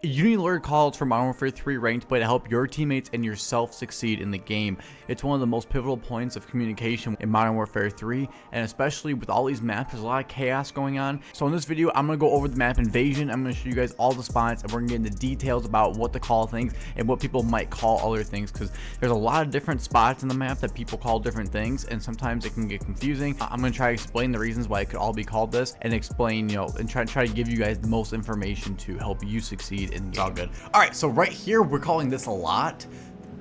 You need to learn callouts for Modern Warfare 3 ranked play to help your teammates and yourself succeed in the game. It's one of the most pivotal points of communication in Modern Warfare 3, and especially with all these maps, there's a lot of chaos going on. So in this video, I'm going to go over the map Invasion. I'm going to show you guys all the spots, and we're going to get into details about what to call things and what people might call other things, because there's a lot of different spots in the map that people call different things, and sometimes it can get confusing. I'm going to try to explain the reasons why it could all be called this, and explain, and try to give you guys the most information to help you succeed in the game. All good. All right, so right here we're calling this a lot.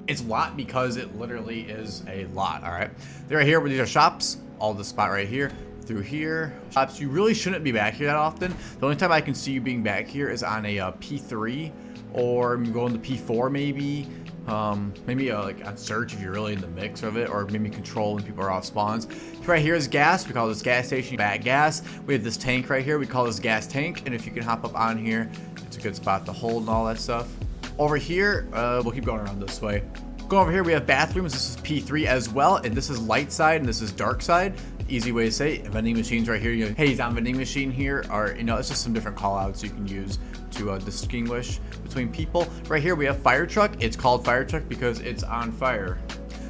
It's a lot because it literally is a lot. All right, right here, these are shops. All this spot right here, through here, shops. You really shouldn't be back here that often. The only time I can see you being back here is on a P3, or going to P4 maybe. Maybe like on search if you're really in the mix of it, or maybe control when people are off spawns. Right here is gas. We call this gas station bad gas. We have this tank right here. We call this gas tank. And if you can hop up on here, it's a good spot to hold and all that stuff. Over here, we'll keep going around this way. Go over here, we have bathrooms. This is P3 as well, and this is light side and this is dark side. Easy way to say it. Vending machines right here. Hey, he's on vending machine here, or it's just some different call outs you can use to distinguish between people. Right here we have fire truck. It's called fire truck because it's on fire.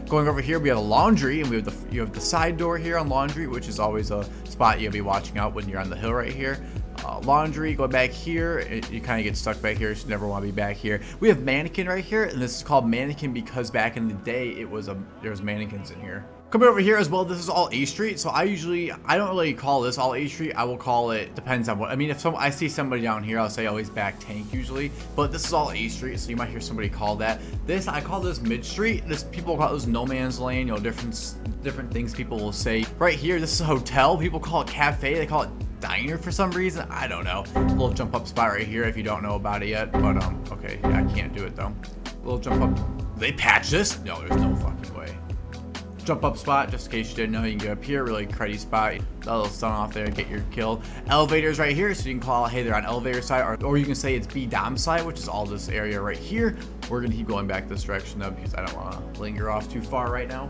Going over here we have a laundry, and you have the side door here on laundry, which is always a spot you'll be watching out when you're on the hill right here. Laundry, go back here, you kind of get stuck back here, so you never want to be back here. We have mannequin right here, and this is called mannequin because back in the day there was mannequins in here. Coming over here as well, this is all A Street. So I don't really call this all A Street. I will call it, depends on what, if I see somebody down here, I'll say always back tank usually, but this is all A Street, so you might hear somebody call that. I call this Mid Street. People call this no man's lane, different things people will say. Right here, this is a hotel. People call it cafe, they call it diner for some reason. I don't know. A little jump up spot right here if you don't know about it yet, but okay, yeah, I can't do it though. Little jump up. They patch this? No, there's no fucking way. Jump up spot, just in case you didn't know, you can get up here, really cruddy spot, that little stun off there, get your kill. Elevators right here, so you can call, hey, they're on elevator side, or you can say it's B dom side, which is all this area right here. We're gonna keep going back this direction though, because I don't want to linger off too far right now.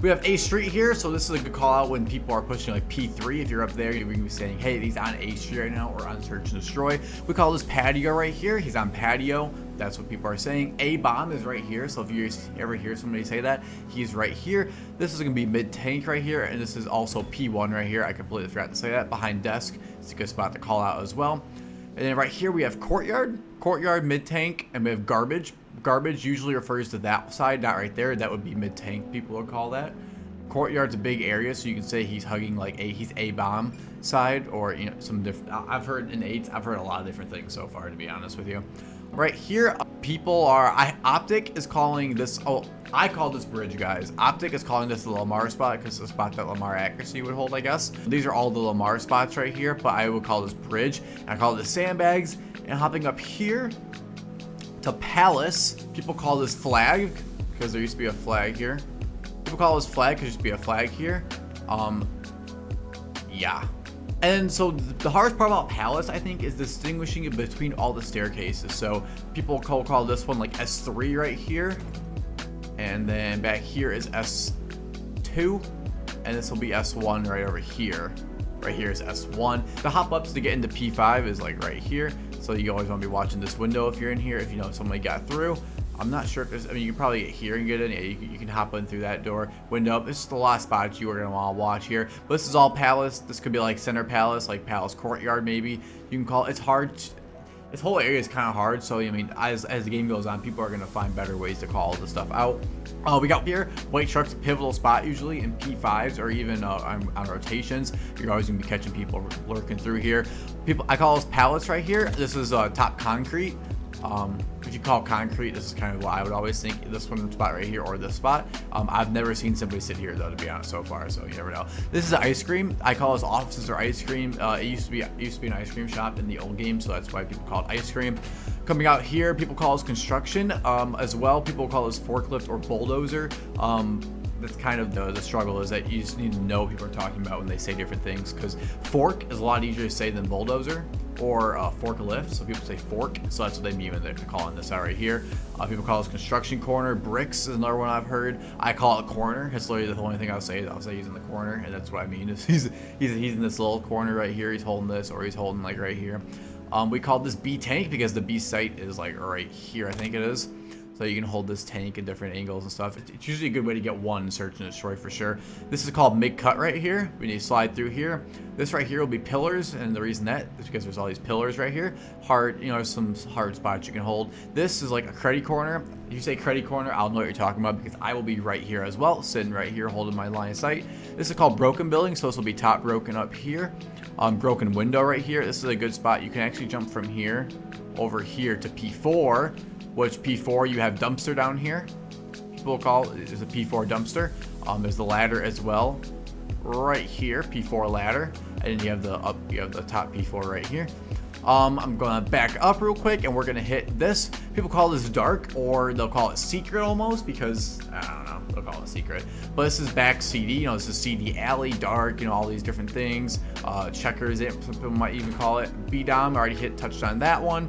We have A Street here, so this is a good call out when people are pushing like P3. If you're up there, you're going to be saying, hey, he's on A Street right now, or on search and destroy. We call this patio right here. He's on patio. That's what people are saying. A bomb is right here, so if you ever hear somebody say that, he's right here. This is going to be mid tank right here, and this is also P1 right here. I completely forgot to say that. Behind desk, it's a good spot to call out as well. And then right here we have courtyard, mid tank, and we have garbage. Garbage usually refers to that side, not right there. That would be mid tank, people would call that. Courtyard's a big area, so you can say he's hugging like he's A bomb side, or some different. I've heard a lot of different things so far, to be honest with you. Right here, people are Optic is calling this. Oh, I call this bridge, guys. Optic is calling this the Lamar spot because it's the spot that Lamar accuracy would hold, I guess. These are all the Lamar spots right here, but I would call this bridge. And I call it the sandbags. And hopping up here to Palace, people call this flag because there used to be a flag here. People call this flag because there used to be a flag here. Yeah. And so the hardest part about Palace, I think, is distinguishing it between all the staircases. So people call this one like S3 right here, and then back here is S2, and this will be S1 right over here. Right here is S1. The hop ups to get into P5 is like right here. So you always want to be watching this window if you're in here, if you know somebody got through. I'm not sure if there's, you can probably get here and get in. Yeah, you can hop in through that door window. This is the last spot you are going to want to watch here. But this is all Palace. This could be like Center Palace, like Palace Courtyard maybe. You can call it. It's hard. This whole area is kind of hard. So, as the game goes on, people are going to find better ways to call this stuff out. We got here, white truck's a pivotal spot usually in P5s or even on rotations. You're always going to be catching people lurking through here. I call this Palace right here. This is top concrete. If you call concrete, this is kind of what I would always think, this one spot right here or this spot. I've never seen somebody sit here though, to be honest, so far, so you never know. This is ice cream. I call this offices or ice cream. It used to be an ice cream shop in the old game, so that's why people call it ice cream. Coming out here, people call this construction as well. People call this forklift or bulldozer. That's kind of the struggle, is that you just need to know what people are talking about when they say different things, because fork is a lot easier to say than bulldozer or forklift. So people say fork, so that's what they mean when they're calling this out right here. People call this construction corner. Bricks is another one I've heard. I call it corner. It's literally the only thing I'll say he's in the corner, and that's what I mean. Is he's in this little corner right here. He's holding this, or he's holding like right here. We call this B tank because the B site is like right here, I think it is. So you can hold this tank in different angles and stuff. It's usually a good way to get one search and destroy for sure. This is called mid-cut right here. We need to slide through here. This right here will be pillars, and the reason that is because there's all these pillars right here. Hard, you know, there's some hard spots you can hold. This is like a credit corner. If you say credit corner, I'll know what you're talking about because I will be right here as well, sitting right here holding my line of sight. This is called broken building, so this will be top broken up here. Broken window right here. This is a good spot. You can actually jump from here over here to P4. Which P4, you have dumpster down here. People call it is a P4 dumpster. There's the ladder as well, right here, P4 ladder, and then you have the top P4 right here. I'm gonna back up real quick, and we're gonna hit this. People call this dark, or they'll call it secret almost, because I don't know, they'll call it secret. But this is back CD. You know, this is CD alley, dark. You know, all these different things. Checkers, some people might even call it. B-dom. Already touched on that one.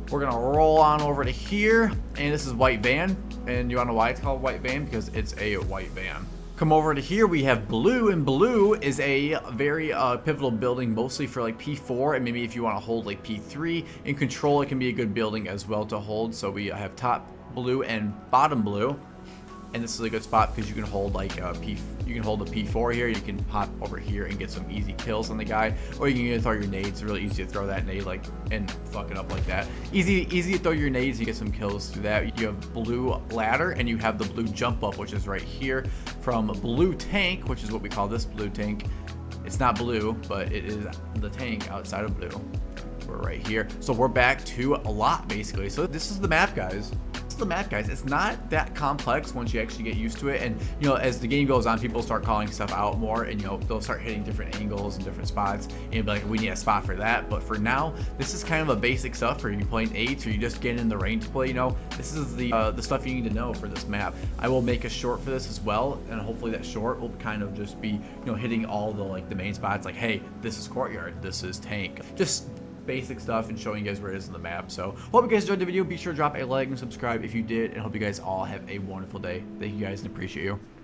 We're gonna roll on over to here, and this is white van. And you wanna know why it's called white van? Because it's a white van. Come over to here, we have blue, and blue is a very pivotal building, mostly for like P4, and maybe if you wanna hold like P3. In control, it can be a good building as well to hold. So we have top blue and bottom blue. And this is a good spot because you can hold like you can hold a P4 here. You can pop over here and get some easy kills on the guy, or you can even throw your nades. It's really easy to throw that nade like and fuck it up like that. Easy to throw your nades. You get some kills through that. You have blue ladder, and you have the blue jump up, which is right here from blue tank, which is what we call this blue tank. It's not blue, but it is the tank outside of blue. We're right here, so we're back to a lot basically. So this is the map, guys. It's not that complex once you actually get used to it, and you know, as the game goes on, people start calling stuff out more, and you know, they'll start hitting different angles and different spots, and you'll be like, we need a spot for that. But for now, this is kind of a basic stuff for you playing 8s, or you just getting in the range to play. You know, this is the stuff you need to know for this map. I will make a short for this as well, and hopefully that short will kind of just be, you know, hitting all the main spots, like, hey, this is courtyard, this is tank, just basic stuff, and showing you guys where it is in the map. So hope you guys enjoyed the video. Be sure to drop a like and subscribe if you did, and hope you guys all have a wonderful day. Thank you guys and appreciate you.